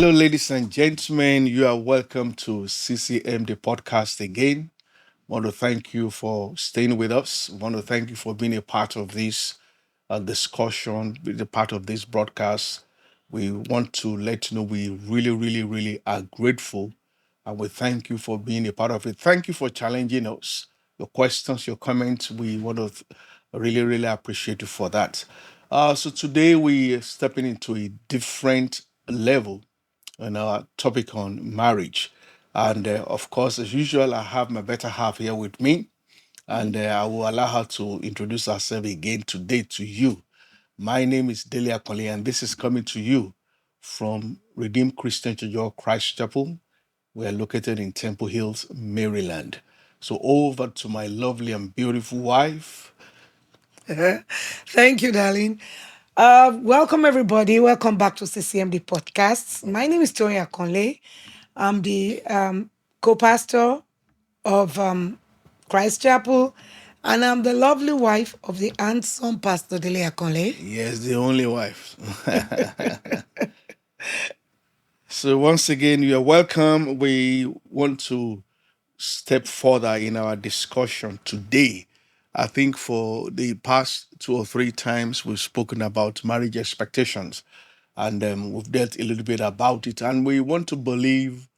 Hello, ladies and gentlemen. You are welcome to CCM, the podcast again. Want to thank you for staying with us. Want to thank you for being a part of this discussion, being a part of this broadcast. We want to let you know we really are grateful and we thank you for being a part of it. Thank you for challenging us. Your questions, your comments, we want to really appreciate you for that. So today we are stepping into a different level on our topic on marriage. And of course, as usual, I have my better half here with me, and I will allow her to introduce herself again today to you. My name is Dele Akanle, and this is coming to you from Redeemed Christian Church of Christ Chapel. We are located in Temple Hills, Maryland. So over to my lovely and beautiful wife. Thank you, darling. Welcome, everybody. Welcome back to CCMD Podcasts. My name is Toyin Akanle. I'm the co-pastor of Christ Chapel, and I'm the lovely wife of the handsome Pastor Dele Akanle. Yes, the only wife. So once again, you are welcome. We want to step further in our discussion today. I think for the past 2 or 3 times we've spoken about marriage expectations, and we've dealt a little bit about it. And we want to believe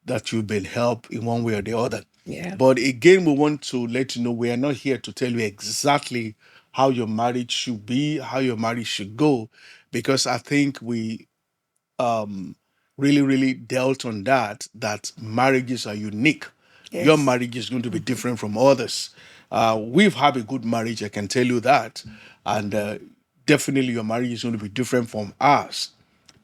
that you've been helped in one way or the other. Yeah. But again, we want to let you know we are not here to tell you exactly how your marriage should be, how your marriage should go, because I think we um, really dealt on that marriages are unique. Your Yes. marriage is going to be different from others. We've had a good marriage, I can tell you that. And definitely your marriage is going to be different from ours.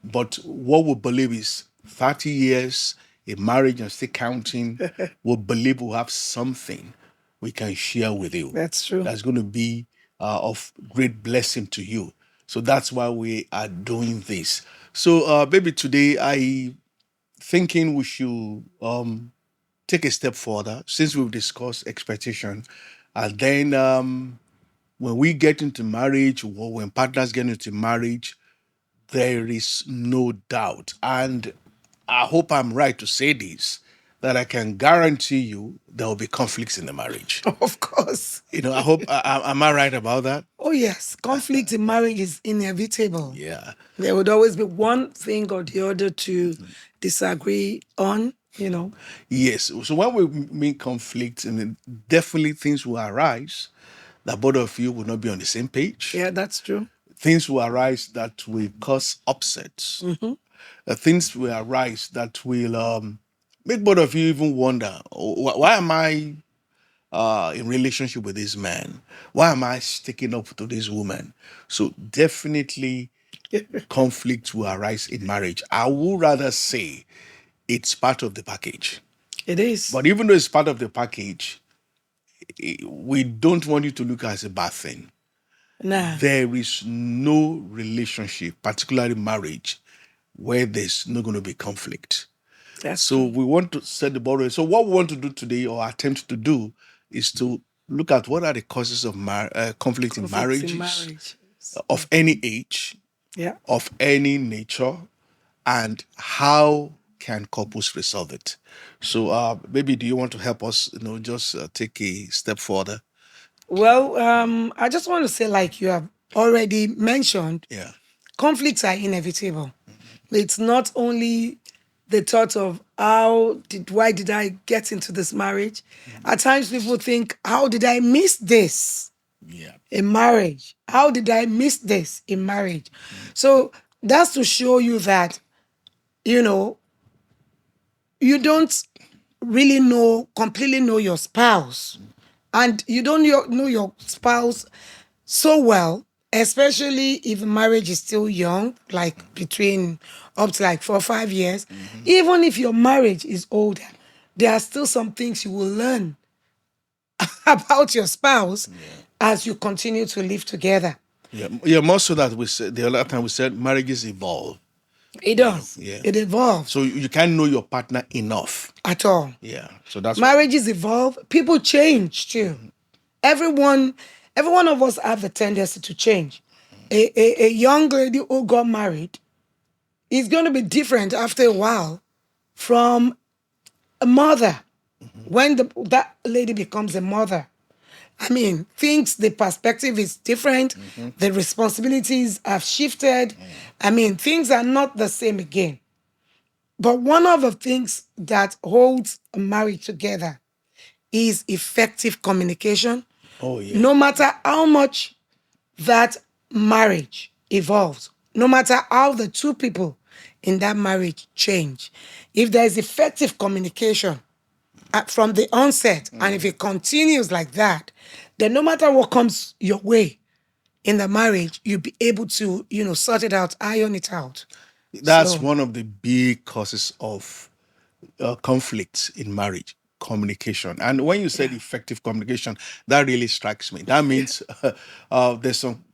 But what we believe is 30 years in marriage and still counting, we believe we'll have something we can share with you. That's true. That's going to be of great blessing to you. So that's why we are doing this. So, maybe today I thinking we should take a step further since we've discussed expectation, and then when we get into marriage or when partners get into marriage, there is no doubt, and I hope I'm right to say this, that I can guarantee you there will be conflicts in the marriage. Of course. I hope, am I right about that? Oh, yes. Conflict in marriage is inevitable. Yeah. There would always be one thing or the other to disagree on. Yes. So when we mean conflict, and then definitely things will arise that both of you will not be on the same page. Yeah, that's true. Things will arise that will cause upsets. Things will arise that will make both of you even wonder, "Oh, why am I in relationship with this man? Why am I sticking up to this woman?" So definitely conflict will arise in marriage. I would rather say it's part of the package. It is. But even though it's part of the package, we don't want you to look at it as a bad thing. Nah. There is no relationship, particularly marriage, where there's not going to be conflict. That's So true. we want to set the border. So what we want to do today, or attempt to do, is to look at what are the causes of conflict in Conflicts in marriages marriage. of any age, Yeah. of any nature, and how can couples resolve it. So maybe do you want to help us, just take a step further? Well, I just want to say, like you have already mentioned, Yeah. conflicts are inevitable. It's not only the thought of why did I get into this marriage? At times people think, how did I miss this Yeah. in marriage? How did I miss this in marriage? So that's to show you that, you know, you don't really completely know your spouse. And you don't know your spouse so well, especially if marriage is still young, like between up to like 4 or 5 years. Even if your marriage is older, there are still some things you will learn about your spouse as you continue to live together. Yeah, more so that we said the other time we said marriages evolve. It does. Yeah. It evolves So you can't know your partner enough. at all. Yeah. So that's what. Marriages evolve. People change too. Everyone, every one of us have the tendency to change. A young lady who got married is going to be different after a while from a mother. When that lady becomes a mother, I mean, the perspective is different. The responsibilities have shifted. I mean, things are not the same again. But one of the things that holds a marriage together is effective communication. Oh yeah. No matter how much that marriage evolves, no matter how the two people in that marriage change, if there is effective communication from the onset, and if it continues like that, then no matter what comes your way in the marriage, you'll be able to, sort it out, iron it out. That's So, one of the big causes of conflicts in marriage, communication. And when you said yeah. effective communication, that really strikes me. That Yeah. means there's some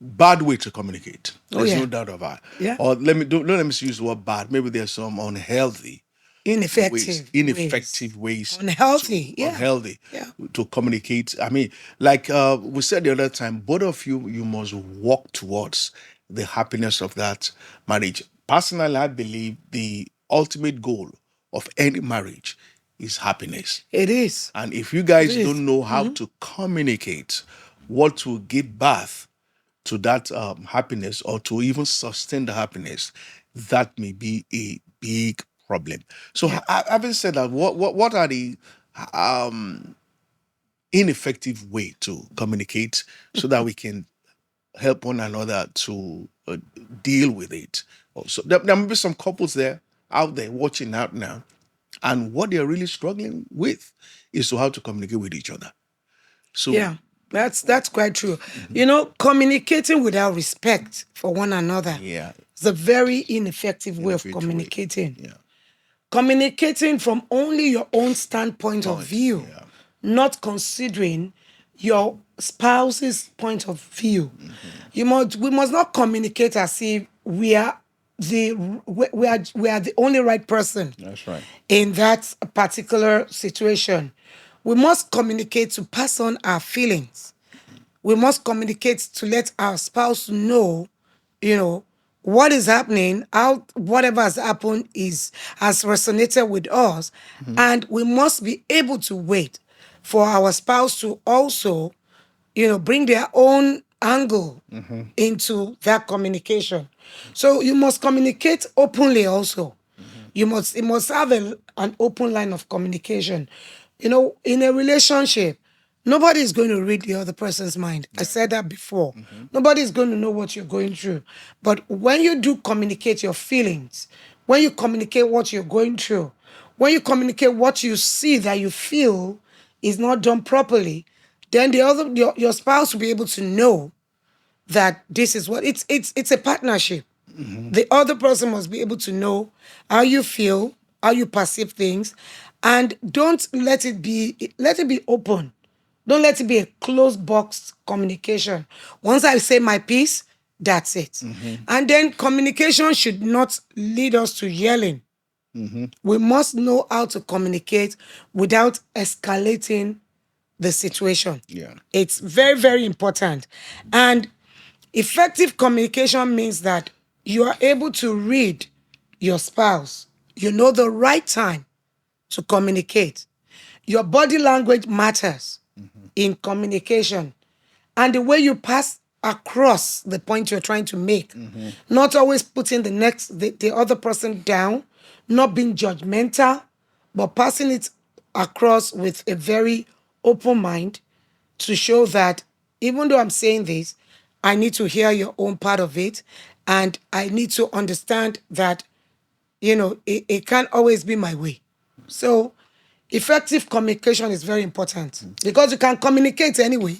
bad way to communicate. Oh, There's yeah. no doubt about it. Yeah. Or let me use the word bad. Maybe there's some unhealthy ways, Ineffective ways. ineffective ways to Unhealthy. Yeah. unhealthy Yeah. to communicate. I mean, like we said the other time, both of you must work towards the happiness of that marriage. Personally, I believe the ultimate goal of any marriage is happiness. It is. And if you It guys is. don't know how to communicate what will give birth to that happiness or to even sustain the happiness, that may be a big problem. So, Yeah. having said that, what are the um, ineffective way to communicate so that we can help one another to deal with it? Also, there may be some couples there out there watching out now, and what they're really struggling with is to how to communicate with each other. So, Yeah. That's quite true. Communicating without respect for one another yeah, is a very ineffective way of ineffective way. communicating. Yeah, Communicating from only your own standpoint of point. view, Yeah. not considering your spouse's point of view. We must not communicate as if we are the only right person That's right. in that particular situation. We must communicate to pass on our feelings. We must communicate to let our spouse know, you know, what is happening, how whatever has happened has resonated with us, and we must be able to wait for our spouse to also, bring their own angle into that communication. So you must communicate openly also. It must have an open line of communication. In a relationship, nobody is going to read the other person's mind. I said that before. Nobody is going to know what you're going through. But when you do communicate your feelings, when you communicate what you're going through, when you communicate what you see that you feel is not done properly, then your spouse will be able to know that this is what it's a partnership. The other person must be able to know how you feel, how you perceive things, and don't let it be open. Don't let it be a closed box communication. Once I say my piece, that's it. And then communication should not lead us to yelling. We must know how to communicate without escalating the situation. Yeah. It's very, very important. And effective communication means that you are able to read your spouse. You know the right time to communicate. Your body language matters in communication. And the way you pass across the point you're trying to make, not always putting the other person down, not being judgmental, but passing it across with a very open mind to show that even though I'm saying this, I need to hear your own part of it. And I need to understand that, it can't always be my way. So effective communication is very important because you can communicate anyway.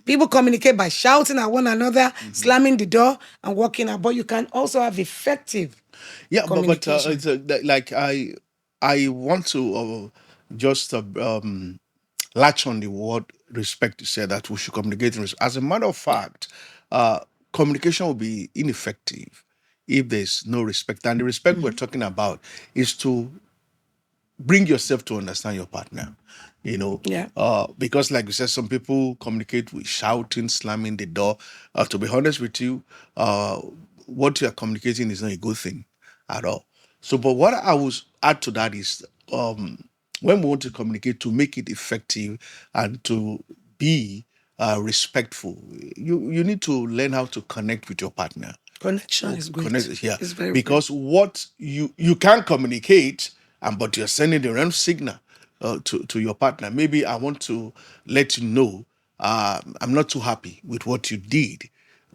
People communicate by shouting at one another, slamming the door, and walking out. But you can also have effective Yeah, but communication. it's like I want to just latch on the word respect. You said that we should communicate. As a matter of Yeah. fact, communication will be ineffective if there's no respect. And the respect we're talking about is to bring yourself to understand your partner. Yeah. Because like you said, some people communicate with shouting, slamming the door. To be honest with you, what you are communicating is not a good thing at all. So, but what I will add to that is, when we want to communicate, to make it effective and to be respectful, you need to learn how to connect with your partner. Connection Oh, is great. connect, yeah, It's very, very. because what you can communicate, and but you're sending the wrong signal to your partner. Maybe I want to let you know I'm not too happy with what you did,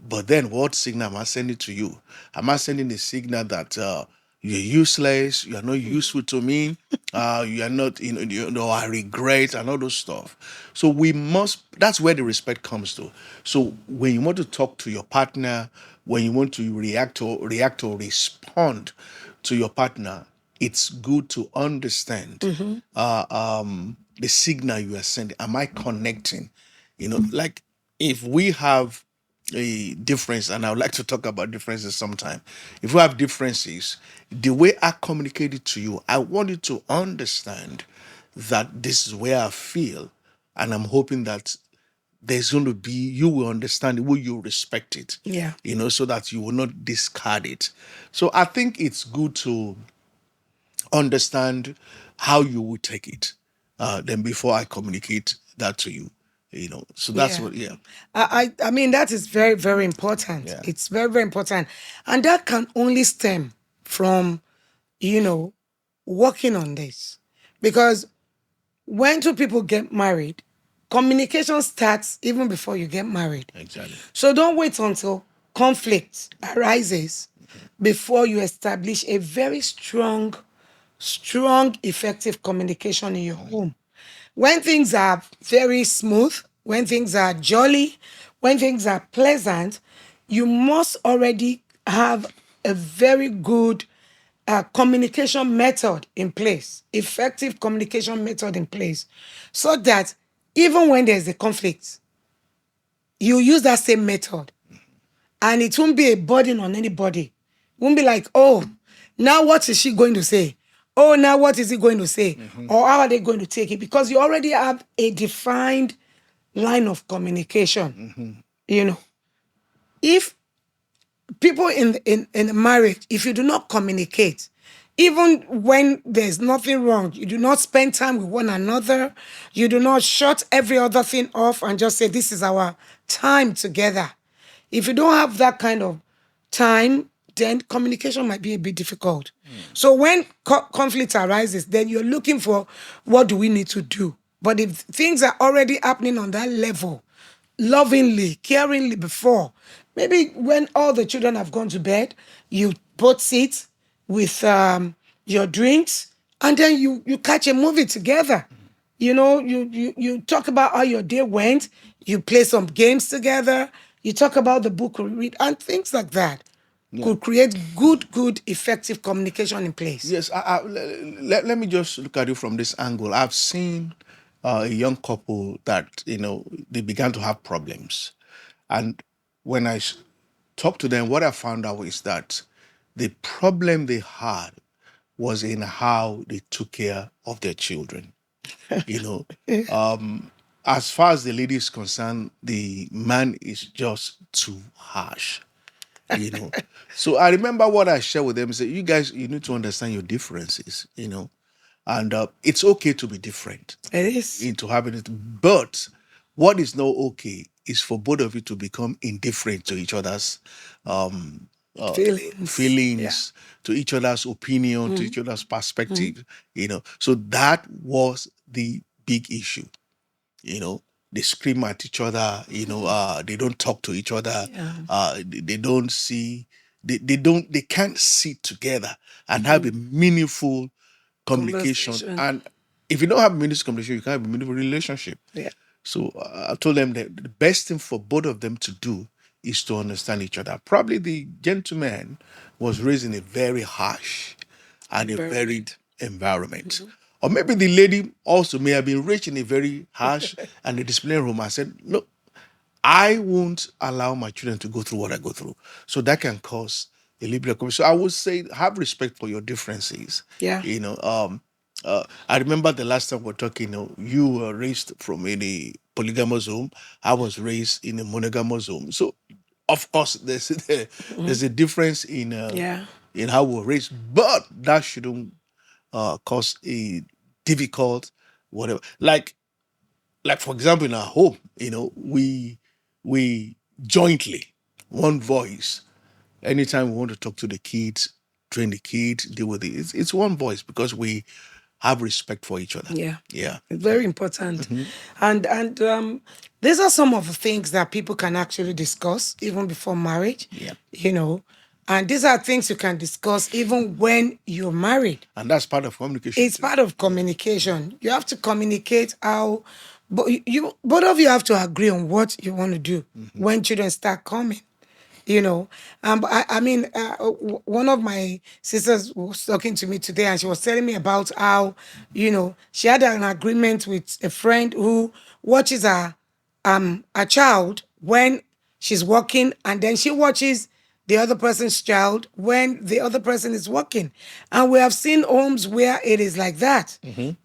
but then what signal am I sending to you? Am I sending a signal that you're useless, you are not useful to me, you are not, I regret and all those stuff. So we must, that's where the respect comes to. So when you want to talk to your partner, when you want to react or respond to your partner, it's good to understand the signal you are sending. Am I connecting? Like, if we have a difference, and I would like to talk about differences sometime. If we have differences, the way I communicate it to you, I want you to understand that this is where I feel, and I'm hoping that there's going to be, you will understand it, will you respect it, Yeah. so that you will not discard it. So I think it's good to understand how you will take it, then before I communicate that to you. So that's Yeah. what, yeah. I mean, that is very, very important. Yeah. It's very, very important. And that can only stem from, you know, working on this. Because when two people get married, communication starts even before you get married. Exactly. So don't wait until conflict arises before you establish a very strong, effective communication in your home. When things are very smooth, when things are jolly, when things are pleasant, you must already have a very good communication method in place, effective communication method in place, so that even when there's a conflict, you use that same method and it won't be a burden on anybody. It won't be like, oh, now what is she going to say? Oh, now what is he going to say? Or how are they going to take it? Because you already have a defined line of communication. You know, if people in a marriage, if you do not communicate, even when there's nothing wrong, you do not spend time with one another, you do not shut every other thing off and just say, this is our time together. If you don't have that kind of time, then communication might be a bit difficult. So when conflict arises, then you're looking for, what do we need to do? But if things are already happening on that level, lovingly, caringly before, maybe when all the children have gone to bed, you both sit with your drinks, and then you catch a movie together. You talk about how your day went, you play some games together, you talk about the book you read, and things like that Yeah. could create good, effective communication in place. Yes, let me just look at it from this angle. I've seen a young couple that, they began to have problems. And when I talked to them, what I found out is that the problem they had was in how they took care of their children. You know, as far as the lady is concerned, the man is just too harsh. you know. So I remember what I shared with them. Say, you guys, you need to understand your differences. And it's okay to be different, It is. into having it. But what is not okay is for both of you to become indifferent to each other's um, uh, Feelings. Yeah. feelings, to each other's opinion, to each other's perspective. So that was the big issue. They scream at each other. They don't talk to each other. Yeah. They don't see. They can't sit together and have a meaningful communication. Conversation. And if you don't have meaningful communication, you can't have a meaningful relationship. Yeah. So I told them that the best thing for both of them to do is to understand each other. Probably the gentleman was raised in a very harsh and a very Environment. environment. Or maybe the lady also may have been raised in a very harsh and a disciplinary home. I said, look, I won't allow my children to go through what I go through. So that can cause a little bit of conflict. So I would say have respect for your differences. Yeah. I remember the last time we are talking, you were raised from in a polygamous home. I was raised in a monogamous home. So Of course, there's a difference Yeah. in how we're raised, but that shouldn't cause a difficult whatever. Like for example, in our home, we jointly one voice. Anytime we want to talk to the kids, train the kids, deal with it, it's one voice because we have respect for each other. Yeah. Yeah. It's very important. And these are some of the things that people can actually discuss even before marriage. Yeah. You know. And these are things you can discuss even when you're married. And that's part of communication It's too. part of communication. You have to communicate how, but you both of you have to agree on what you want to do when children start coming. You know, I mean, one of my sisters was talking to me today, and she was telling me about how, she had an agreement with a friend who watches a child when she's working, and then she watches the other person's child when the other person is working. And we have seen homes where it is like that.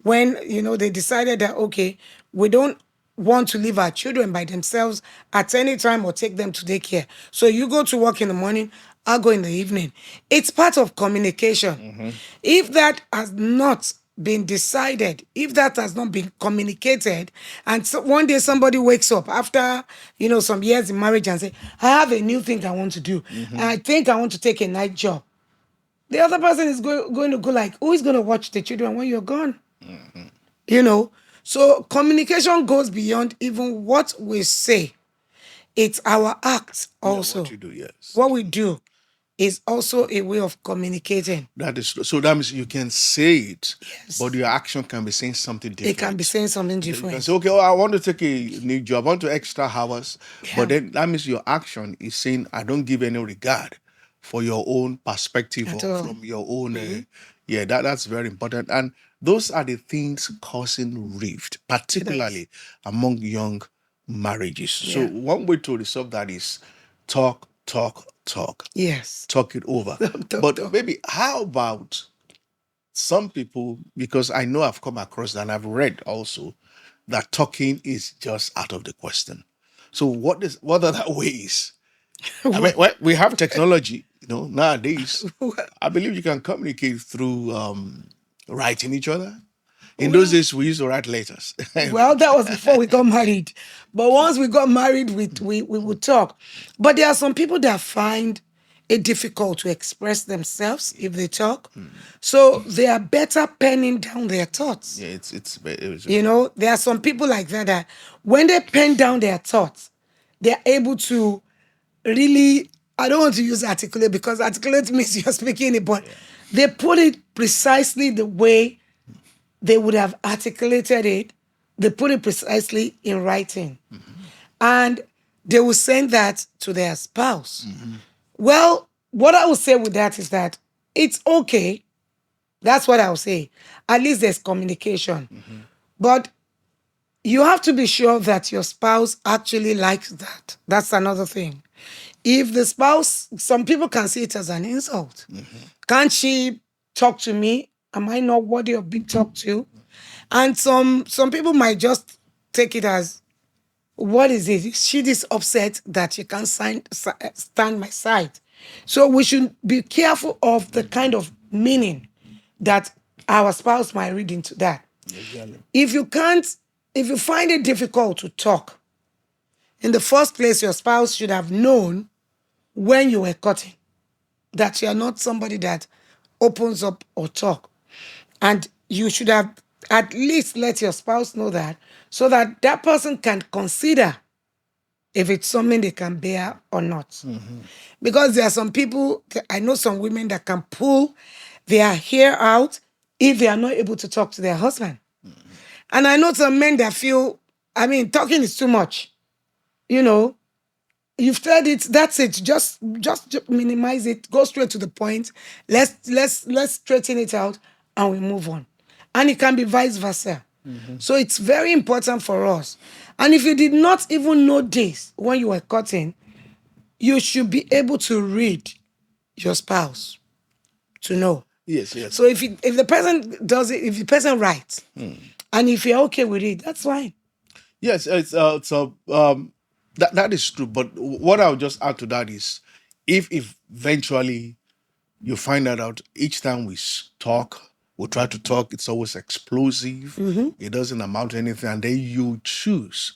When, they decided that, okay, we don't want to leave our children by themselves at any time or take them to daycare. So you go to work in the morning, I'll go in the evening. It's part of communication. If that has not been decided, if that has not been communicated, and so one day somebody wakes up after some years in marriage and say, I have a new thing I want to do. I think I want to take a night job. The other person is going to go like, who is going to watch the children when you're gone? So communication goes beyond even what we say. It's our acts Yeah, also. what you do, yes. What we do is also a way of communicating. That is so. That means you can say it, Yes. but your action can be saying something It different. can be saying something You can different. say, okay, I want to take a new job, I want to extra hours, Yeah. but then that means your action is saying, I don't give any regard for your own perspective At or all. from your own. Yeah, that's very important. And those are the things causing rift, particularly among young marriages. So Yeah. one way to resolve that is talk, talk, talk. Yes. Talk it over. Talk. But maybe how about some people, because I know I've come across that and I've read also that talking is just out of the question. So what are the ways? I mean, we have technology, nowadays. I believe you can communicate through writing each other. In those days, we used to write letters. Well, that was before we got married. But once we got married, we would talk. But there are some people that find it difficult to express themselves if they talk. So they are better penning down their thoughts. Yeah, it's There are some people like that when they pen down their thoughts, they're able to really, I don't want to use articulate because articulate means you're speaking it, but they put it precisely the way they would have articulated it. They put it precisely in writing. And they will send that to their spouse. Well, what I would say with that is that it's okay. That's what I would say. At least there's communication. But you have to be sure that your spouse actually likes that. That's another thing. If the spouse, some people can see it as an insult. Can't she talk to me? Am I not worthy of being talked to? And some people might just take it as, what is it? Is she this upset that you can't stand my side? So we should be careful of the kind of meaning that our spouse might read into that. Exactly. If you find it difficult to talk, in the first place, your spouse should have known when you were cutting that you are not somebody that opens up or talk. And you should have at least let your spouse know that so that that person can consider if it's something they can bear or not. Because there are some people, I know some women that can pull their hair out if they are not able to talk to their husband. And I know some men that feel, talking is too much. You've said it, that's it. Just minimize it, go straight to the point. Let's straighten it out and we move on. And it can be vice versa. So it's very important for us. And if you did not even know this when you were cutting, you should be able to read your spouse to know. Yes. So if the person does it, if the person writes, and if you're okay with it, that's fine. Yes, it's that is true. But what I'll just add to that is, if eventually you find that out, each time we talk, we try to talk, it's always explosive. It doesn't amount to anything, and then you choose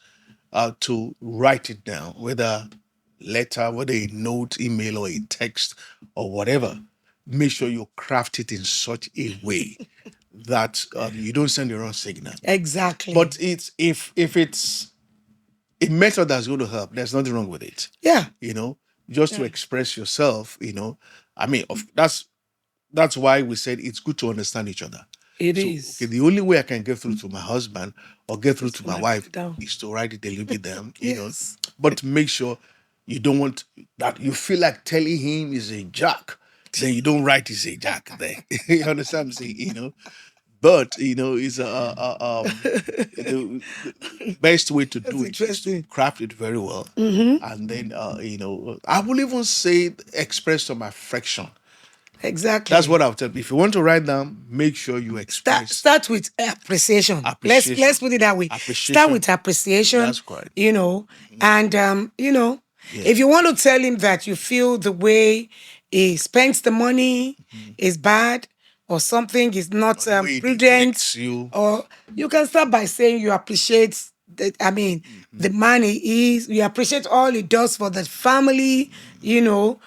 to write it down, whether letter, whether a note, email, or a text, or whatever. Make sure you craft it in such a way that you don't send the wrong signal. Exactly. But it's if it's a method that's going to help, there's nothing wrong with it. Yeah. You know, just to express yourself. I mean, that's why we said it's good to understand each other. It So, is. okay, the only way I can get through to my husband or get through Just to my write wife it down. is to write it a little bit down, Yes. But make sure you don't want that you feel like telling him he's a jack. Then you don't write he's a jack there. You understand what I'm saying? But it's the best way to That's do it is to interesting. craft it very well, and then I will even say express some affection. Exactly. That's what I'll tell you. If you want to write down, make sure you express Start with appreciation. appreciation. Let's put it that way. Start Appreciation. with appreciation. That's correct. And Yeah. if you want to tell him that you feel the way he spends the money is bad or something is not The way it prudent, affects you. or you can start by saying you appreciate that. I mean, the man he is. You appreciate all he does for the family. You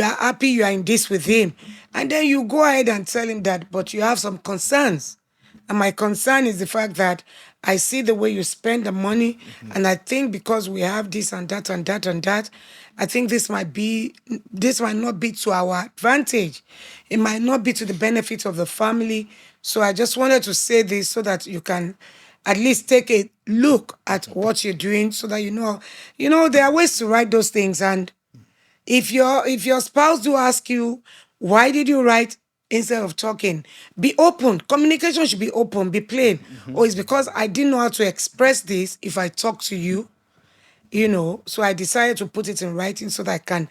are happy you are in this with him, and then you go ahead and tell him that. But you have some concerns, and my concern is the fact that I see the way you spend the money, and I think because we have this and that and that and that, I think this might not be to our advantage. It might not be to the benefit of the family. So I just wanted to say this so that you can at least take a look at what you're doing, so that there are ways to write those things. And if your spouse do ask you, why did you write instead of talking, be open. Communication should be open, be plain. Or it's because I didn't know how to express this if I talk to you, so I decided to put it in writing so that I can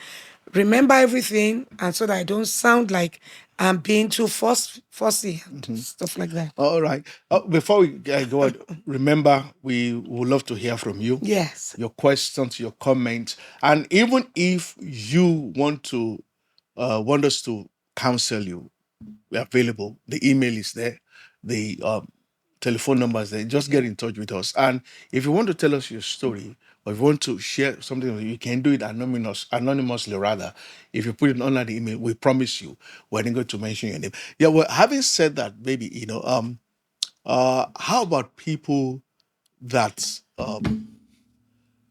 remember everything, and so that I don't sound like I'm being too fussy and stuff like that. All right. Before we go on, remember we would love to hear from you. Yes. Your questions, your comments, and even if you want us to counsel you, we're available. The email is there. The telephone number is there. Just get in touch with us. And if you want to tell us your story, or if you want to share something, you can do it anonymously rather. If you put it under the email, we promise you we're not going to mention your name. Yeah, well, having said that, maybe how about people that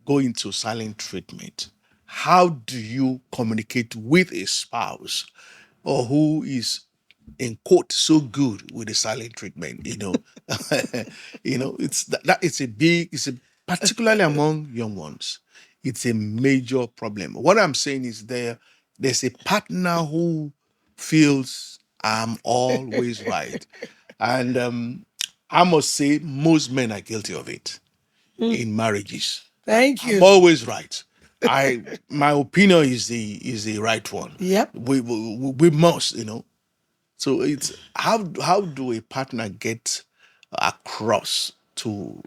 go into silent treatment? How do you communicate with a spouse or who is in quote so good with the silent treatment? It's a particularly among young ones, it's a major problem. What I'm saying is there's a partner who feels I'm always right. And I must say most men are guilty of it in marriages. Thank I'm you. always right. My opinion is the right one. Yep. We must. So it's how do a partner get across to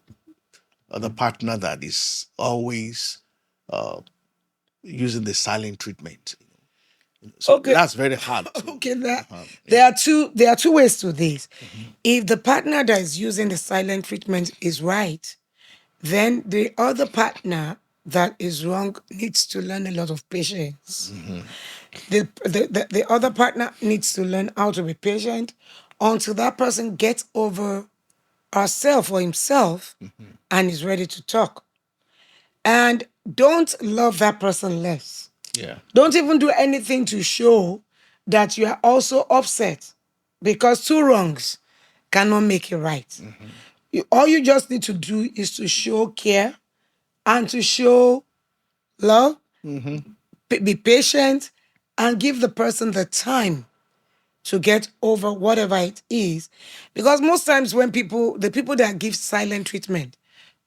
the partner that is always using the silent treatment? So Okay. that's very hard. Okay, there are two ways to this. If the partner that is using the silent treatment is right, then the other partner that is wrong needs to learn a lot of patience. The other partner needs to learn how to be patient until that person gets over herself or himself and is ready to talk. And don't love that person less. Yeah. Don't even do anything to show that you are also upset, because two wrongs cannot make it right. All you just need to do is to show care and to show love, be patient, and give the person the time to get over whatever it is. Because most times when the people that give silent treatment,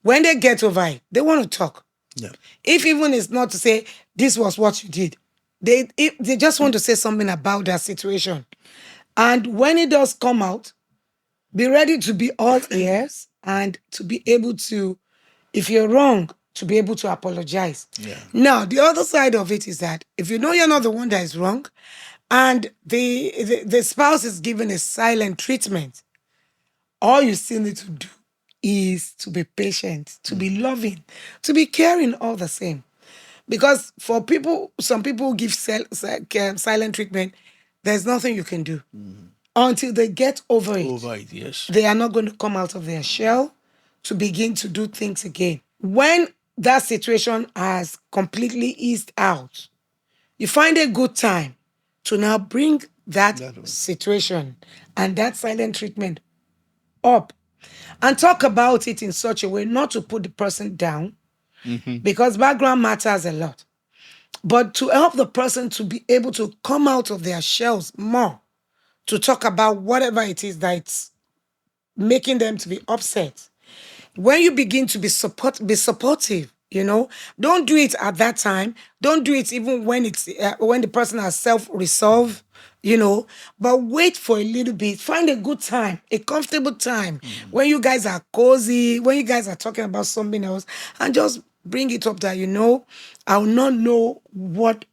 when they get over it, they want to talk. Yeah. If even it's not to say, this was what you did, they just want to say something about that situation. And when it does come out, be ready to be all ears and to be able to, if you're wrong, to be able to apologize. Yeah. Now, the other side of it is that if you know you're not the one that is wrong, and the spouse is given a silent treatment, all you still need to do is to be patient, to be loving, to be caring all the same. Because for people, some people who give silent treatment, there's nothing you can do until they get over it. Over it, yes. They are not going to come out of their shell to begin to do things again. When that situation has completely eased out, you find a good time to now bring that That one. situation and that silent treatment up and talk about it in such a way not to put the person down, because background matters a lot, but to help the person to be able to come out of their shells more, to talk about whatever it is that's making them to be upset. When you begin to be supportive, don't do it at that time. Don't do it even when it's when the person has self-resolved, but wait for a little bit. Find a good time, a comfortable time, when you guys are cozy, when you guys are talking about something else, and just bring it up that, I'll not know what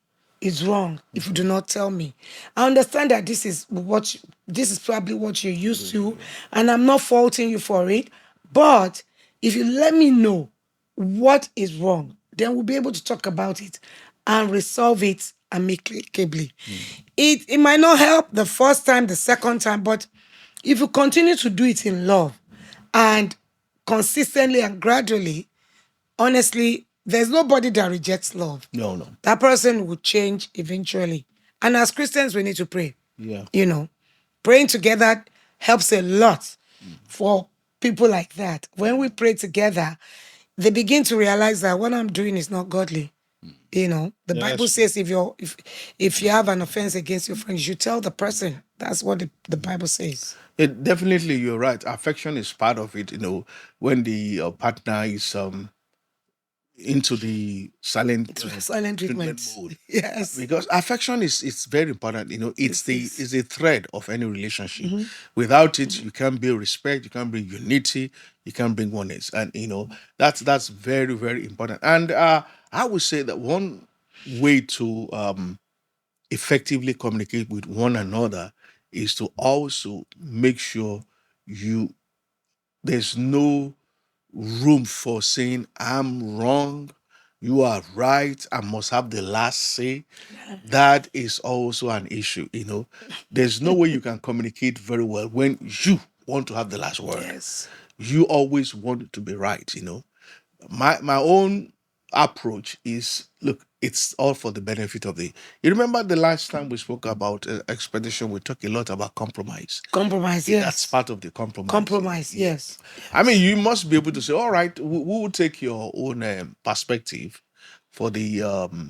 is wrong if you do not tell me. I understand that this is probably what you're used to, and I'm not faulting you for it. But if you let me know what is wrong, then we'll be able to talk about it and resolve it amicably. It might not help the first time, the second time, but if you continue to do it in love and consistently and gradually, honestly, there's nobody that rejects love. No, no. That person will change eventually. And as Christians, we need to pray. Yeah. Praying together helps a lot for people like that. When we pray together, they begin to realize that what I'm doing is not godly. The Yeah, Bible that's true. says if you have an offense against your friend, you should tell the person. That's what the Bible says. Definitely, you're right. Affection is part of it. When the partner is into the silent Silent treatment treatment. mode, Yes. because affection is it's very important. It's It the is. is a thread of any relationship. Without it, you can't build respect, you can't bring unity, you can't bring oneness, and that's very, very important. And I would say that one way to effectively communicate with one another is to also make sure you there's no room for saying I'm wrong, you are right, I must have the last say. That is also an issue. There's no way you can communicate very well when you want to have the last word. Yes. You always want to be right. My own approach is, look, it's all for the benefit of the. You remember the last time we spoke about expedition, we talked a lot about compromise. Compromise. That's Yes. part of the compromise. Compromise. Yeah. Yes. I mean, Yes. you must be able to say, all right, we will take your own perspective for the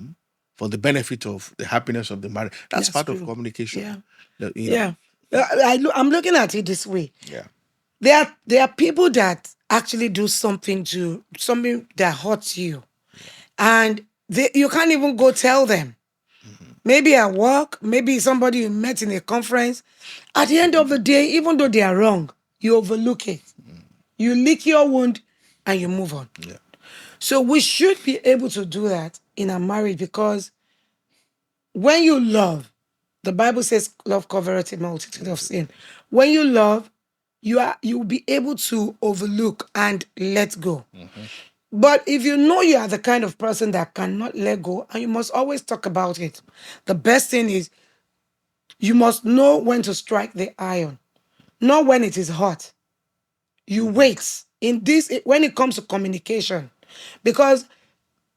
benefit of the happiness of the marriage. That's That's part of true. communication. Yeah. The- You know, Yeah. I'm looking at it this way. yeah. There are people that actually do something that hurts you, and you can't even go tell them. Maybe at work, maybe somebody you met in a conference. At the end of the day, even though they are wrong, you overlook it. You lick your wound and you move on. Yeah. So we should be able to do that in a marriage, because when you love, the Bible says love covereth a multitude of sin. When you love, you'll be able to overlook and let go. But if you know you are the kind of person that cannot let go and you must always talk about it, the best thing is you must know when to strike the iron, not when it is hot. You wait in this when it comes to communication, because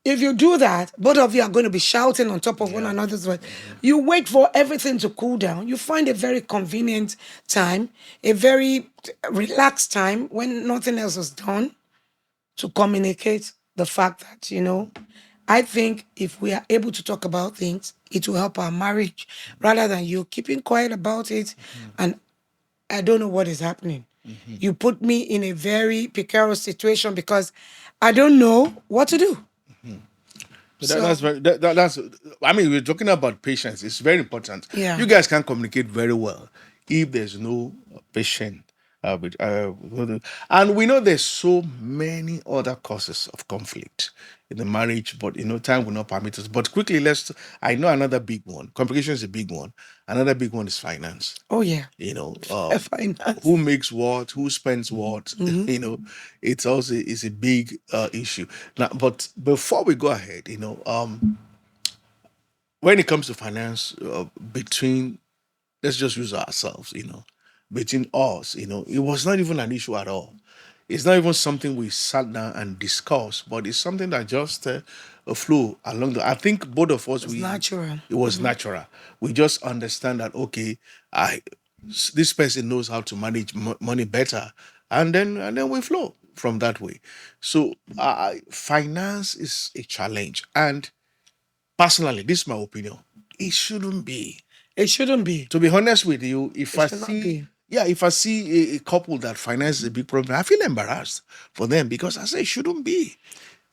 if you do that, both of you are going to be shouting on top of one Yeah. another's voice. You wait for everything to cool down. You find a very convenient time, a very relaxed time when nothing else is done, to communicate the fact that, I think if we are able to talk about things, it will help our marriage, rather than you keeping quiet about it and I don't know what is happening. You put me in a very precarious situation because I don't know what to do. That's So, very. That's. I mean, we're talking about patience. It's very important. yeah. You guys can communicate very well if there's no patience And we know there's so many other causes of conflict in the marriage, but time will not permit us. But quickly, I know another big one. Complication is a big one. Another big one is finance. Oh yeah, You know, finance. who makes what, who spends what. Mhm. It's also is a big issue. Now, but before we go ahead, when it comes to finance, between let's just use ourselves, between us, it was not even an issue at all. It's not even something we sat down and discussed, but it's something that just flew along. I think both of us, It's natural. it was natural. We just understand that okay, I this person knows how to manage money better, and then we flow from that way. So finance is a challenge, and personally, this is my opinion. It shouldn't be. It shouldn't be. To be honest with you, if It I should not see, be. yeah, if I see a couple that finance is a big problem, I feel embarrassed for them because I say it shouldn't be.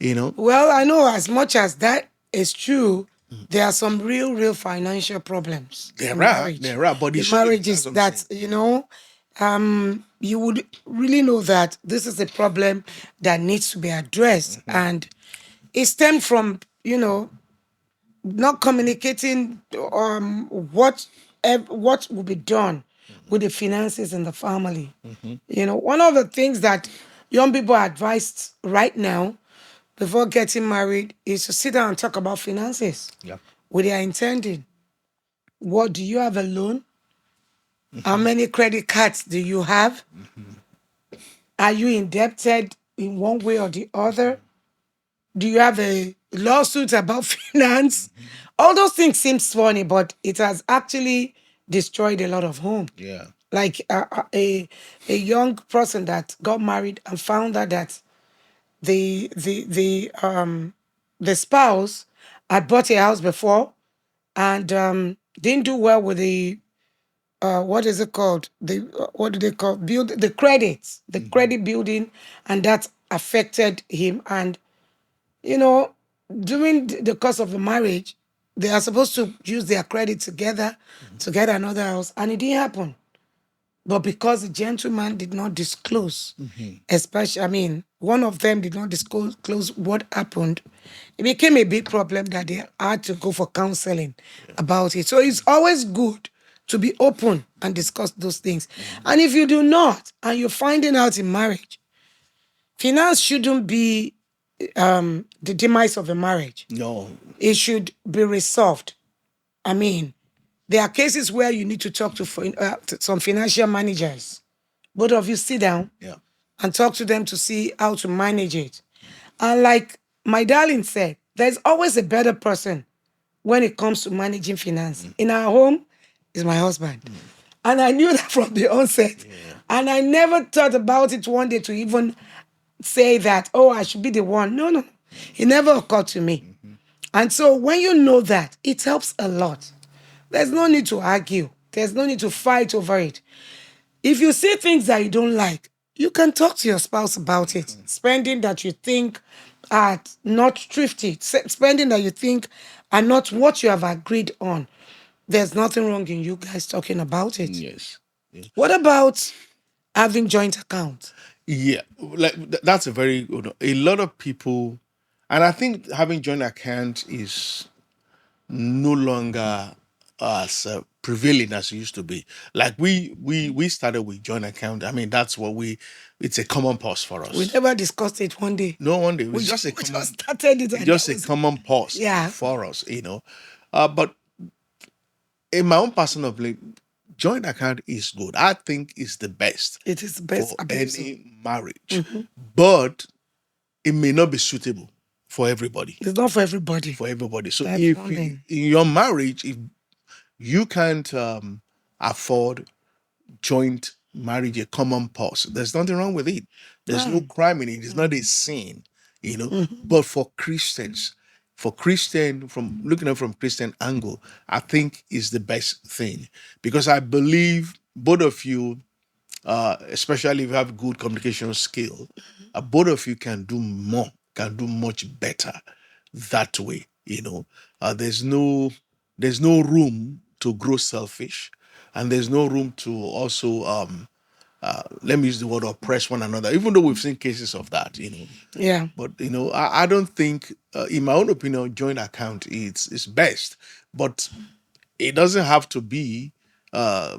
You know, Well, I know as much as that is true, there are some real financial problems in marriage. there are, but it In shouldn't. marriages That's what I'm that, saying. you would really know that this is a problem that needs to be addressed. And it stemmed from, not communicating what will be done with the finances in the family. One of the things that young people are advised right now before getting married is to sit down and talk about finances Yeah. with their intending. What do you have a loan? How many credit cards do you have? Are you indebted in one way or the other? Do you have a lawsuit about finance? All those things seems funny, but it has actually destroyed a lot of home. Yeah. Like a young person that got married and found out that the spouse had bought a house before and didn't do well with the what is it called? The what do they call build the credits, the credit building, and that affected him. And you know, during the course of the marriage, they are supposed to use their credit together to get another house, and it didn't happen. But because the gentleman did not disclose, especially, I mean, one of them did not disclose what happened, it became a big problem that they had to go for counseling about it. So it's always good to be open and discuss those things. And if you do not, and you're finding out in marriage, finance shouldn't be the demise of a marriage. No. It should be resolved. I mean, there are cases where you need to talk to some financial managers. Both of you sit down Yeah. and talk to them to see how to manage it. And like my darling said, there's always a better person when it comes to managing finance. In our home is my husband. And I knew that from the onset. And I never thought about it one day to even say that, oh, I should be the one. No, no. It never occurred to me. And so when you know that, it helps a lot. There's no need to argue. There's no need to fight over it. If you see things that you don't like, you can talk to your spouse about it. Spending that you think are not thrifty, spending that you think are not what you have agreed on. There's nothing wrong in you guys talking about it. Yes. What about having joint accounts? Yeah. Like that's a very good. A lot of people, and I think having joint account is no longer as prevailing as it used to be. Like we started with joint account. I mean, that's what it's a common pause for We us. never discussed it one day. No wonder We, it's just a we common, just started it it's and that just a was it. common pause Yeah, for us. But in my own personal opinion, joint account is good. I think it's the best it is the best. for I believe so. any marriage, but it may not be suitable for everybody. It's not for everybody. For everybody. So That's if one thing. in your marriage, if you can't afford joint marriage, a common pause, there's nothing wrong with it. There's no crime in it. It's not a sin. But for Christians, from looking at it from Christian angle, I think is the best thing because I believe both of you, especially if you have good communication skill, both of you can do much better that way. There's no room to grow selfish, and there's no room to also let me use the word oppress one another, even though we've seen cases of that, Yeah. but I don't think, in my own opinion, joint account is best, but it doesn't have to be. Uh,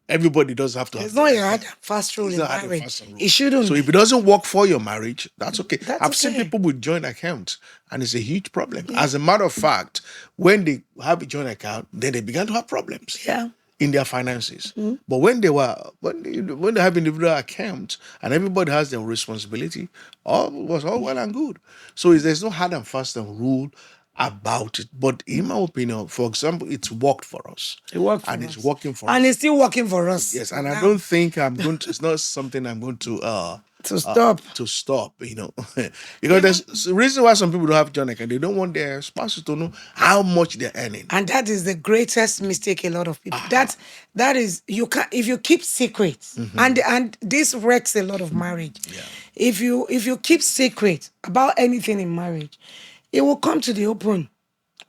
Everybody does have to have There's not joint a hard account. and fast rule It's in not hard and marriage. fast and It rule. shouldn't So if it be. doesn't work for your marriage, that's okay. That's I've seen okay. people with joint accounts, and it's a huge problem. Yeah. As a matter of fact, when they have a joint account, then they began to have problems Yeah. in their finances. Mhm. But when they have individual accounts and everybody has their responsibility, all was all well and good. So there's no hard and fast and rule about it. But in my opinion, for example, it's worked for us, It worked and for it's us. working for And us. it's still working for us Yes, for and I now. don't think I'm going to. It's not something I'm going to To stop. to stop. Because Even there's a reason why some people don't have joint account. They don't want their spouses to know how much they're earning. and that is the greatest mistake a lot of people. Aha. That is you can if you keep secrets, and this wrecks a lot of marriage. Yeah. If you keep secret about anything in marriage, it will come to the open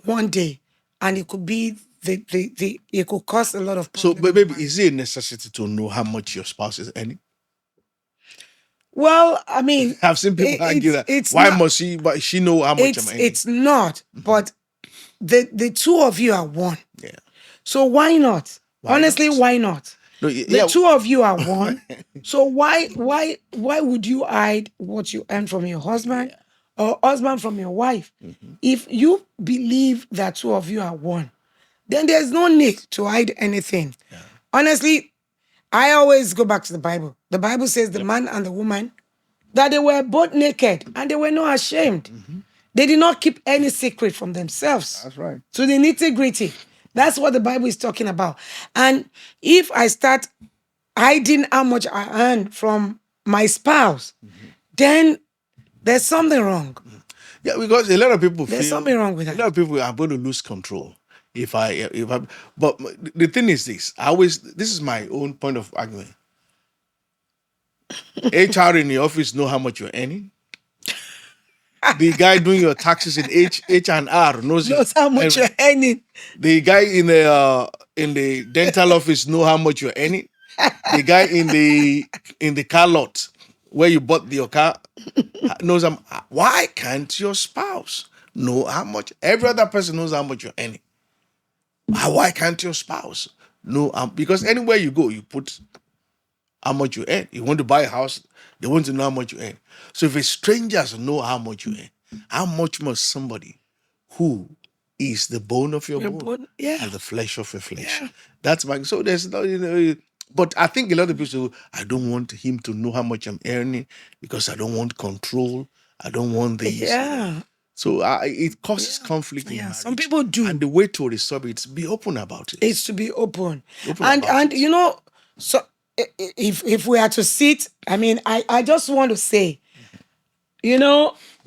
one day, and it could be the it could cause a lot of So, problem but in baby, marriage. is it a necessity to know how much your spouse is earning? Well, I mean, I've seen people argue that it's why not must she? But she know how much I'm earning. it's not, but the two of you are one. Yeah. So why not? Why Honestly, not? why not? No. The Yeah. two of you are one. So why would you hide what you earn from your husband or husband from your wife? If you believe that two of you are one, then there's no need to hide anything. Honestly, I always go back to the Bible. The Bible says the man and the woman that they were both naked and they were not ashamed. They did not keep any secret from themselves. That's right. To the nitty gritty. That's what the Bible is talking about. And if I start hiding how much I earn from my spouse, then there's something wrong. Yeah, because a lot of people There's feel something wrong with a that. lot of people are going to lose control if I. But the thing is this: this is my own point of argument. HR in the office know how much you're earning. The guy doing your taxes in H&R knows you. Knows how much you're earning. The guy in the dental office know how much you're earning. The guy in the car lot where you bought your car knows why can't your spouse know how much? Every other person knows how much you're earning. Why can't your spouse know? Because anywhere you go, you put how much you earn. You want to buy a house, they want to know how much you earn. So if a strangers know how much you earn, how much must somebody who is the bone of your You're bone born- yeah. and the flesh of your flesh? Yeah. That's my so there's no but I think a lot of people say, I don't want him to know how much I'm earning because I don't want control. I don't want this. Yeah. So it causes conflict in Yeah. marriage. Some people do. And the way to resolve it is be open about it. It's to be open. Open and about and it. so if we are to sit, I mean, I just want to say,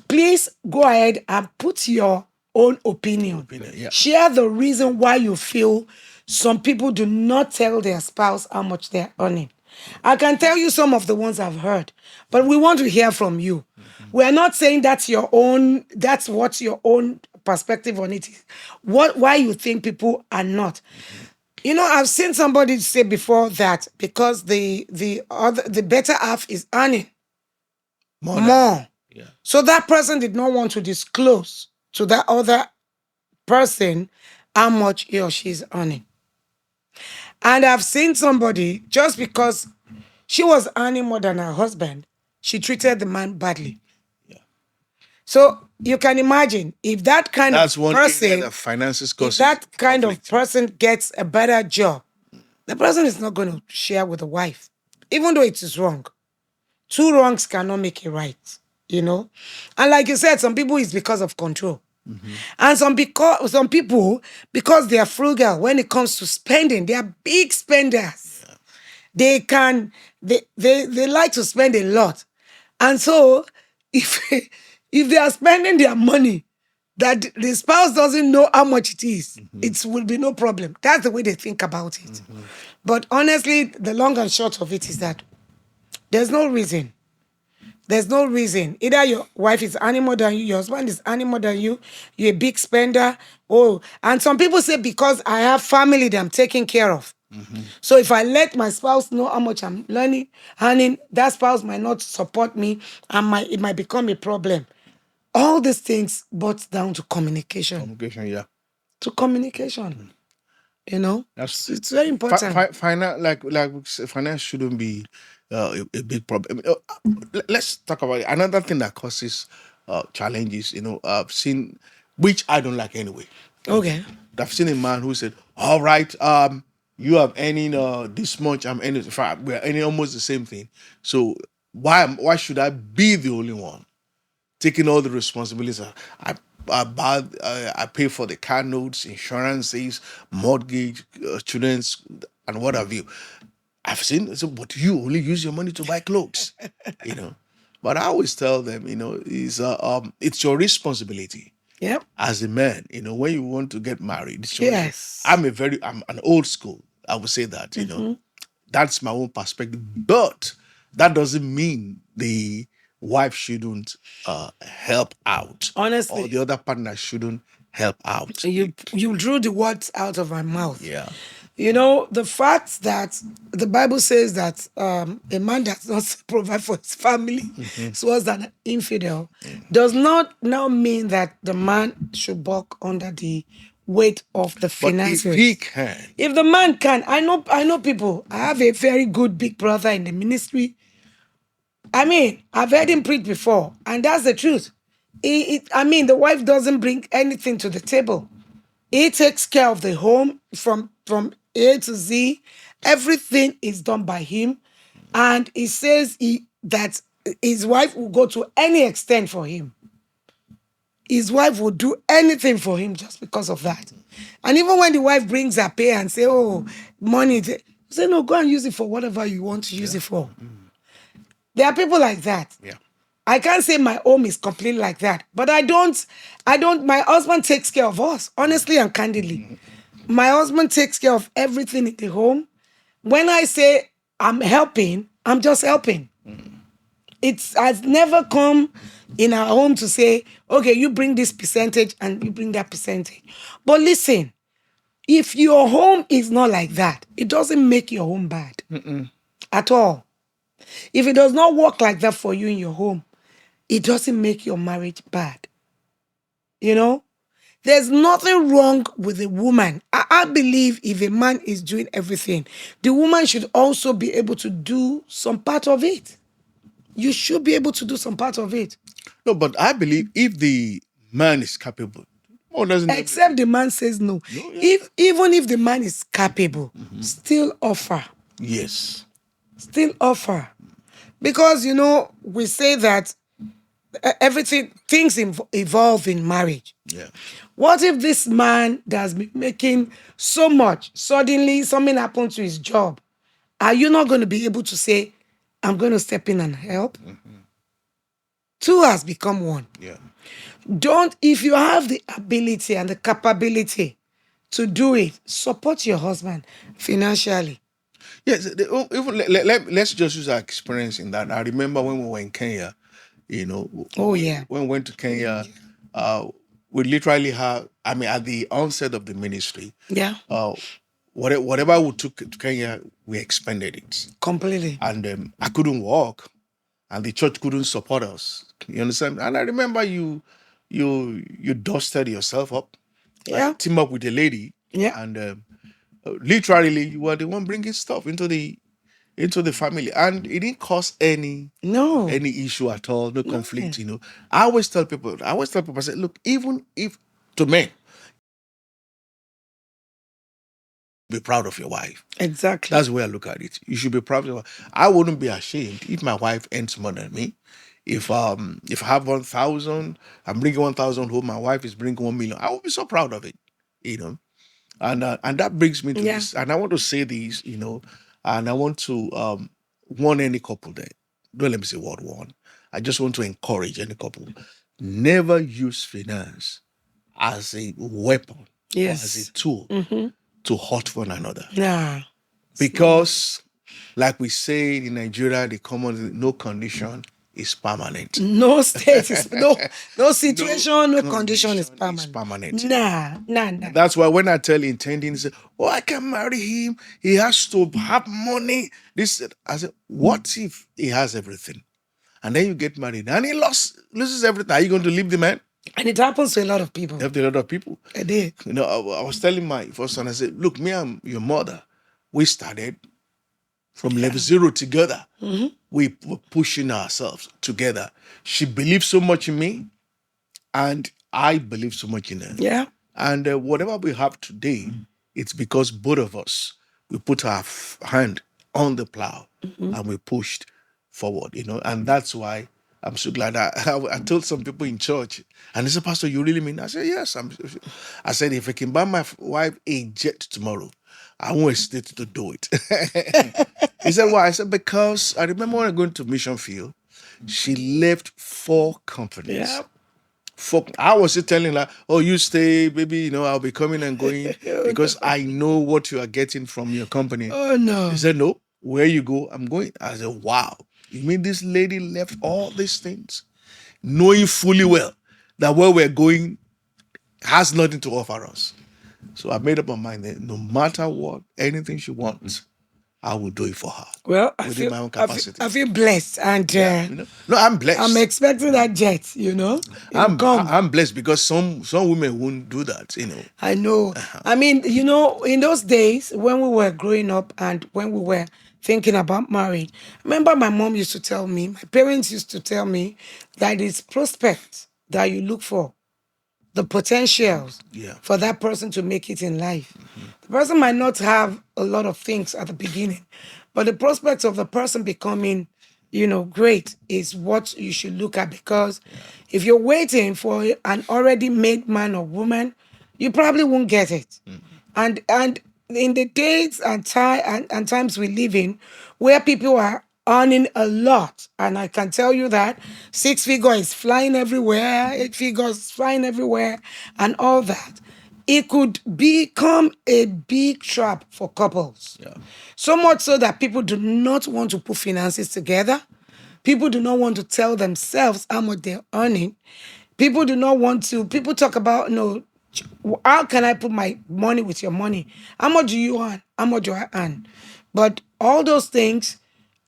please go ahead and put your own opinion. Yeah. Share the reason why you feel some people do not tell their spouse how much they're earning. I can tell you some of the ones I've heard, but we want to hear from you. We're not saying that's what your own perspective on it is. Why you think people are not. I've seen somebody say before that because the better half is earning more. Yeah. So that person did not want to disclose to that other person how much he or she is earning. And I've seen somebody, just because she was earning more than her husband, she treated the man badly. Yeah. So you can imagine if that kind That's of one area person, that finances if causes that kind of conflict. person gets a better job, the person is not going to share with the wife, even though it is wrong. Two wrongs cannot make it right, And like you said, some people it's because of control. And some people, because they are frugal when it comes to spending, they are big spenders. They like to spend a lot. And so if if they are spending their money that the spouse doesn't know how much it is, it will be no problem. That's the way they think about it. But honestly, the long and short of it is that there's no reason. There's no reason. Either your wife is earning more than you, your husband is earning more than you, you're a big spender. Oh, and some people say because I have family that I'm taking care of. So if I let my spouse know how much I'm earning, that spouse might not support me, and it might become a problem. All these things boils down to communication. Communication, yeah. To communication, That's it's very important. finance shouldn't be a big problem. Let's talk about it. Another thing that causes challenges. I've seen, which I don't like anyway. Okay. I've seen a man who said, "All right, you have earning this much. I'm earning. In fact, we're earning almost the same thing. So why should I be the only one taking all the responsibilities? I pay for the car notes, insurances, mortgage, students, and what have you. I've seen. So, but you only use your money to buy clothes, you know." But I always tell them, it's your responsibility Yep. as a man. When you want to get married, it's your Yes. I'm an old school. I would say that. That's my own perspective. But that doesn't mean the wife shouldn't help out, or Honestly, the other partner shouldn't help out. you drew the words out of my mouth. Yeah. The fact that the Bible says that a man does not provide for his family, so was an infidel, does not now mean that the man should buck under the weight of the But if he finances. can, If the man can, I know people. I have a very good big brother in the ministry. I mean, I've heard him preach before, and that's the truth. The wife doesn't bring anything to the table. He takes care of the home from A to Z. Everything is done by him, and he says that his wife will go to any extent for him. His wife will do anything for him just because of that. And even when the wife brings her pay and say, "Oh, money," he say, "No, go and use it for whatever you want to use it for." There are people like that. yeah. I can't say my home is completely like that, but my husband takes care of us, honestly and candidly. My husband takes care of everything in the home. When I say I'm helping, I'm just helping. It has never come in our home to say, okay, you bring this percentage and you bring that percentage. But listen, if your home is not like that, it doesn't make your home bad at all. If it does not work like that for you in your home, it doesn't make your marriage bad. You know, there's nothing wrong with a woman. I believe if a man is doing everything, the woman should also be able to do some part of it. You should be able to do some part of it. No, but I believe if the man is capable, doesn't Except the man says no. No, yeah. Even if the man is capable, still offer. Yes. Still offer. Because we say that things evolve in marriage. Yeah. What if this man that's been making so much, suddenly something happened to his job? Are you not going to be able to say, I'm going to step in and help? Two has become one. Yeah. If you have the ability and the capability to do it, support your husband financially. Yes. Even let's just use our experience in that. I remember when we were in Kenya. Oh, yeah. When we went to Kenya, we literally had. I mean, at the onset of the ministry, Yeah, whatever we took to Kenya, we expended it, completely. and I couldn't walk, and the church couldn't support us. You understand? And I remember you dusted yourself up, Yeah, team up with a lady, yeah. and literally you were the one bringing stuff into the family, and it didn't cause No. any issue at all, no conflict. I always tell people, I say, look, even if to men, be proud of your wife. Exactly. That's the way I look at it. You should be proud of your wife. I wouldn't be ashamed if my wife earns more than me. If I have 1,000, I'm bringing 1,000 home, my wife is bringing 1 million. I would be so proud of it. You know. And that brings me to Yeah. this. And I want to say this, and I want to warn any couple there. Don't let me say word one. I just want to encourage any couple. Never use finance as a weapon or as Yes. a tool to hurt one another. Yeah. Because, like we say in Nigeria, the common no condition, is permanent. No state is no situation, no condition is Condition is permanent. permanent. Nah. That's why when I tell intending, say, "Oh, I can marry him. He has to have money." This, I said, "What if he has everything, and then you get married and he loses everything? Are you going to leave the man?" And it happens to a lot of people. Helped a lot of people. I did. I was telling my first son, I said, "Look, me and your mother, we started from level zero together. We were pushing ourselves together. She believed so much in me, and I believe so much in her. Yeah. And whatever we have today, it's because both of us, we put our hand on the plow and we pushed forward, and that's why I'm so glad. I told some people in church, and they said, "Pastor, you really mean?" I said, "Yes." I said, "If I can buy my wife a jet tomorrow, I won't hesitate to do it." He said, "Why?" I said, "Because I remember when I going to mission field, she left 4 companies." Yeah. I was still telling her, "Oh, you stay, baby. I'll be coming and going because I know what you are getting from your company." Oh no. He said, "No, where you go, I'm going." I said, "Wow, you mean this lady left all these things, knowing fully well that where we're going has nothing to offer us?" So I made up my mind that no matter what, anything she wants, I will do it for her. Well, Within my own I feel, capacity. I feel blessed, and Yeah, no, I'm I'm blessed. expecting that jet. It will come. I'm blessed because some women won't do that. I know. I mean, in those days when we were growing up and when we were thinking about marriage, remember my mom used to tell me, my parents used to tell me that it's prospect that you look for, the potentials Yeah. for that person to make it in life. The person might not have a lot of things at the beginning, but the prospects of the person becoming, great is what you should look at, because if you're waiting for an already made man or woman, you probably won't get it. And in the days and times we live in, where people are earning a lot, and I can tell you that 6 figure is flying everywhere, 8 figures flying everywhere, and all that, it could become a big trap for couples. Yeah. So much so that people do not want to put finances together. People do not want to tell themselves how much they're earning. People do not want to. People talk about, no, how can I put my money with your money? How much do you earn? How much do I earn? But all those things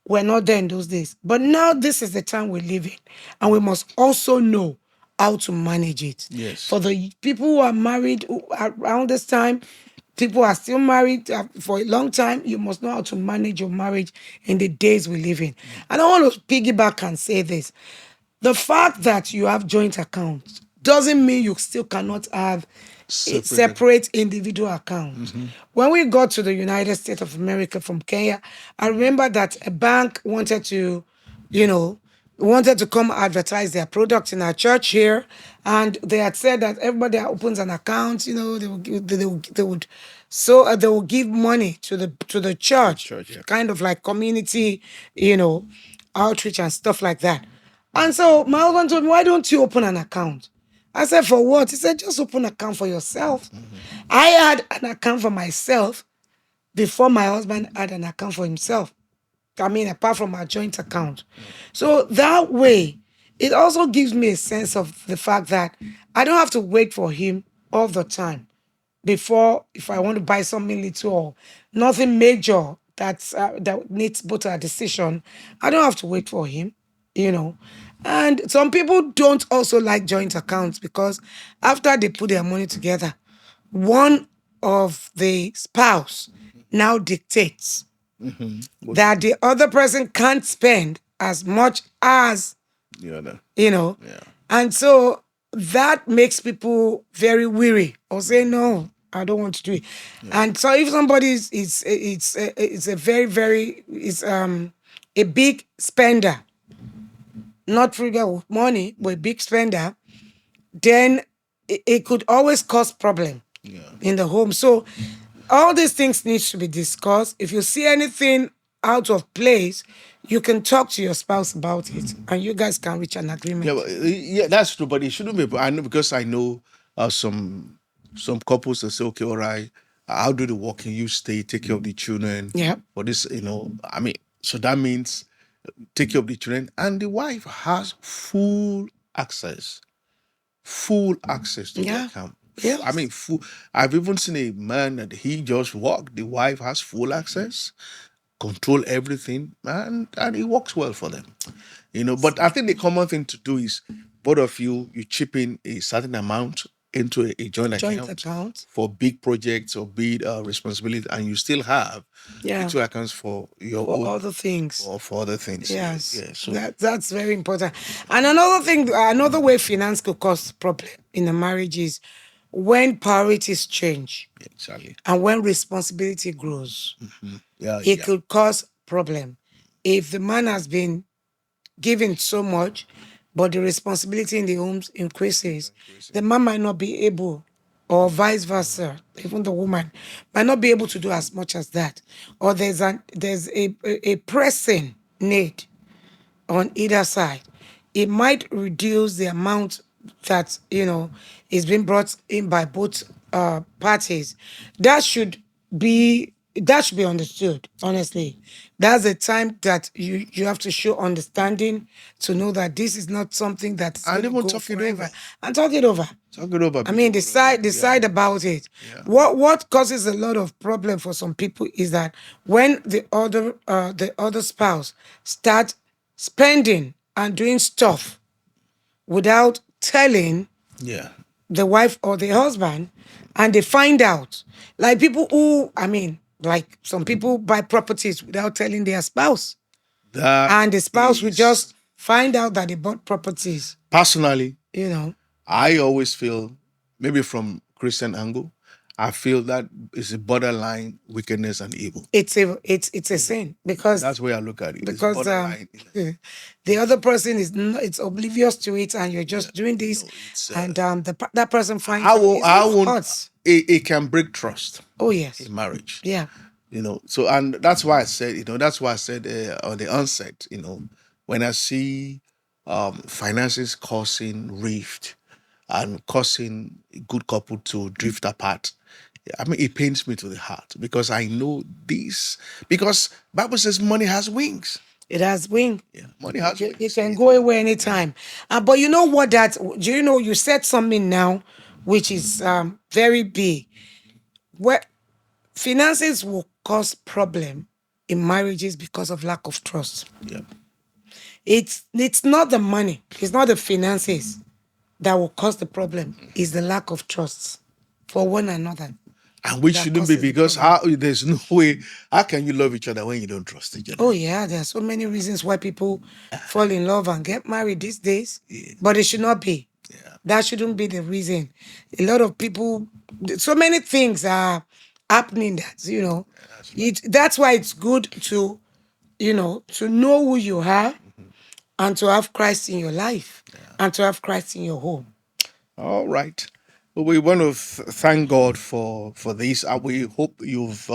were not there in those days. But now this is the time we live in, and we must also know how to manage it. Yes. For the people who are married around this time, people are still married for a long time, you must know how to manage your marriage in the days we live in. And I want to piggyback and say this. The fact that you have joint accounts doesn't mean you still cannot have a separate individual account. When we got to the United States of America from Kenya, I remember that a bank you know, wanted to come advertise their product in our church here, and they had said that everybody that opens an account, they will give money to the church, Church, yeah. kind of like community, outreach and stuff like that. And so my husband told me, "Why don't you open an account?" I said, "For what?" He said, "Just open an account for yourself." I had an account for myself before my husband had an account for himself. I mean, apart from our joint account. So that way, it also gives me a sense of the fact that I don't have to wait for him all the time before, if I want to buy something little or nothing major that needs both our decision. I don't have to wait for him, you know. And some people don't also like joint accounts because after they put their money together, one of the spouse now dictates that the other person can't spend as much as, Yeah. Yeah. and so that makes people very weary or say, "No, I don't want to do it." And so if somebody it's a very, very, it's a big spender, not frugal with money, but a big spender, then it could always cause problem Yeah. in the home. So all these things needs to be discussed. If you see anything out of place, you can talk to your spouse about it, and you guys can reach an agreement. Yeah, yeah, that's true, but it shouldn't be. I know because I know some couples that say, "Okay, all right, I'll do the working, you stay, take care of the children." Yeah. For this, I mean, so that means take care of the children, and the wife has full access to the Yeah. account. I Yes. mean, full. I've even seen a man that he just walked. The wife has full access, control everything, and it works well for them. But I think the common thing to do is both of you chip in a certain amount into a joint Joint account account. for big projects or big responsibility, and you still have the Yeah. two accounts for your For own other things. or for other things. Yeah, Yes. yeah. So That's very important. And another thing, another way finance could cause problem in a marriage is when priorities change exactly. and when responsibility grows. Yeah, It yeah. could cause problem. If the man has been given so much, but the responsibility in the homes increases, the man might not be able, or vice versa, even the woman might not be able to do as much as that. Or there's a pressing need on either side. It might reduce the amount that is being brought in by both parties. That should that should be understood. Honestly, that's a time that you have to show understanding to know that this is not something that's And going to even go talk it over. forever. And talk it over. Talk it over I mean, before. decide about it. Yeah. What causes a lot of problem for some people is that when the other spouse start spending and doing stuff without telling Yeah. the wife or the husband, and they find out, like people who, I mean, like some people buy properties without telling their spouse, That and the spouse will is just find out that they bought properties. personally, You know, I always feel, maybe from Christian angle, I feel that is a borderline wickedness and evil. it's a sin That's because the way I look at it. It's because borderline. the other person is not, it's oblivious to it, and you're Yeah. just doing this, No, it's and that person finds I out, will it's I going to won't hurt. it can break trust Oh yes. in marriage. Yeah. So, and that's why I said, that's why I said on the onset, when I see finances causing rift and causing a good couple to drift apart, I mean, it pains me to the heart because I know this, because Bible says money has wings. It has wing. Yeah, money has It wings. can go away anytime. But you know what? Do you know you said something now, which is very big. Where finances will cause problem in marriages because of lack of trust. Yeah. It's not the money. It's not the finances that will cause the problem. It's the lack of trust for one another And which that shouldn't be, causes the because problem. how there's no way, how can you love each other when you don't trust each other? Oh yeah, there are so many reasons why people fall in love and get married these days, but it should not be. Yeah. That shouldn't be the reason. A lot of people, so many things are happening that That's right. that's why it's good to know who you are and to have Christ in your life and to have Christ in your home. All right. Well, we want to thank God for this. We hope you've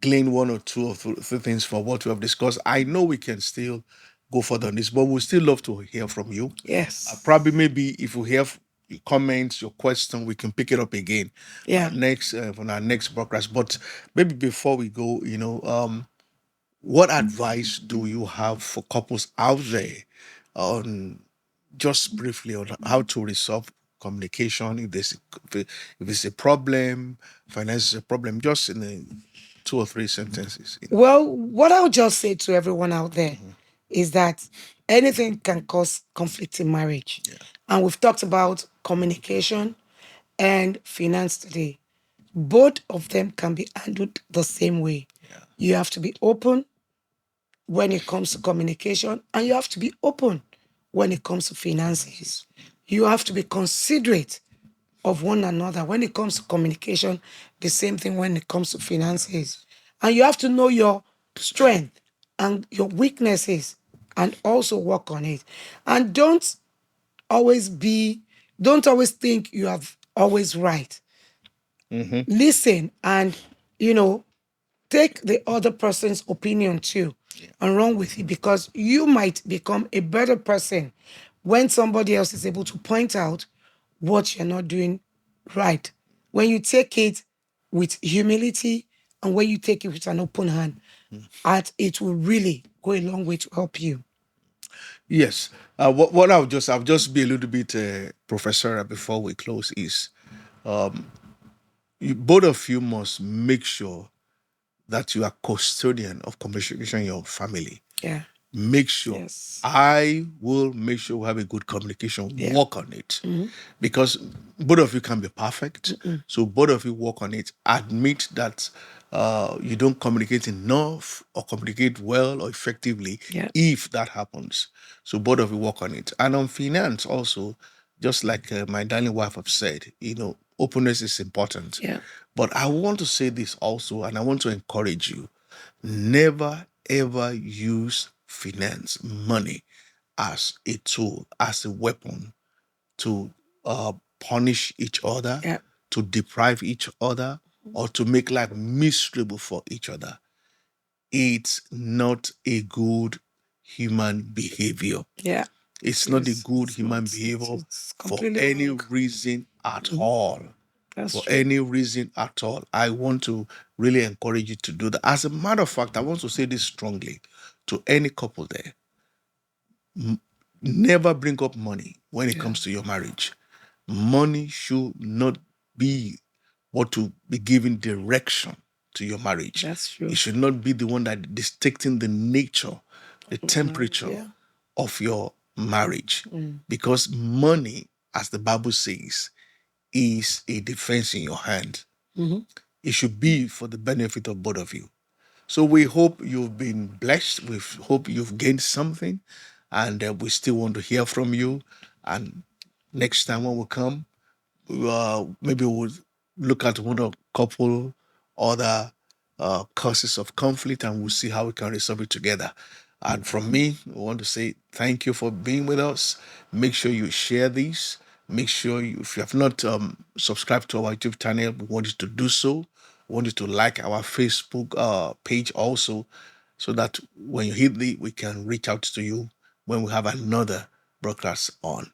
gleaned one or two of the things for what we have discussed. I know we can still go further on this, but we still love to hear from you. Yes. Probably, maybe if you have your comments, your question, we can pick it up again Yeah. next on our next broadcast. But maybe before we go, what advice do you have for couples out there on, just briefly, on how to resolve communication if it's a problem, finance is a problem, just in 2 or 3 sentences. Well, what I'll just say to everyone out there is that anything can cause conflict in marriage. Yeah. And we've talked about communication and finance today. Both of them can be handled the same way. Yeah. You have to be open when it comes to communication, and you have to be open when it comes to finances. You have to be considerate of one another when it comes to communication, the same thing when it comes to finances. And you have to know your strength and your weaknesses and also work on it. And always be, don't always think you have always right. Listen and, you know, take the other person's opinion too and run with it, because you might become a better person when somebody else is able to point out what you're not doing right. When you take it with humility and when you take it with an open hand, it will really go a long way to help you. Yes. What I'll just be a little bit professorial before we close is both of you must make sure that you are custodian of communication in your family. Yeah. Make sure. Yes. I will make sure we have a good communication. Yeah. Work on it. Mhm. Because both of you can be perfect. So both of you work on it. Admit that you don't communicate enough or communicate well or effectively Yeah. if that happens. So both of you work on it. And on finance also, just like my darling wife have said, openness is important. Yeah. But I want to say this also, and I want to encourage you: never ever use finance, money, as a tool, as a weapon to punish each other, Yeah. to deprive each other, or to make life miserable for each other. It's not a good human behavior. Yeah. It's not a good It's human not. behavior It's for completely any wrong. reason at all. That's For true. any reason at all. I want to really encourage you to do that. As a matter of fact, I want to say this strongly to any couple there. Never bring up money when it Yeah. comes to your marriage. Money should not be what to be giving direction to your marriage. That's true. It should not be the one that is dictating the nature, the Marriage, temperature yeah. of your marriage. Because money, as the Bible says, is a defense in your hand. It should be for the benefit of both of you. So we hope you've been blessed. We hope you've gained something, and we still want to hear from you. And next time when we come, maybe we'll look at one or couple other causes of conflict, and we'll see how we can resolve it together. And from me, I want to say thank you for being with us. Make sure you share these. Make sure if you have not subscribed to our YouTube channel, we want you to do so. We want you to like our Facebook page also, so that when you hit we can reach out to you when we have another broadcast on.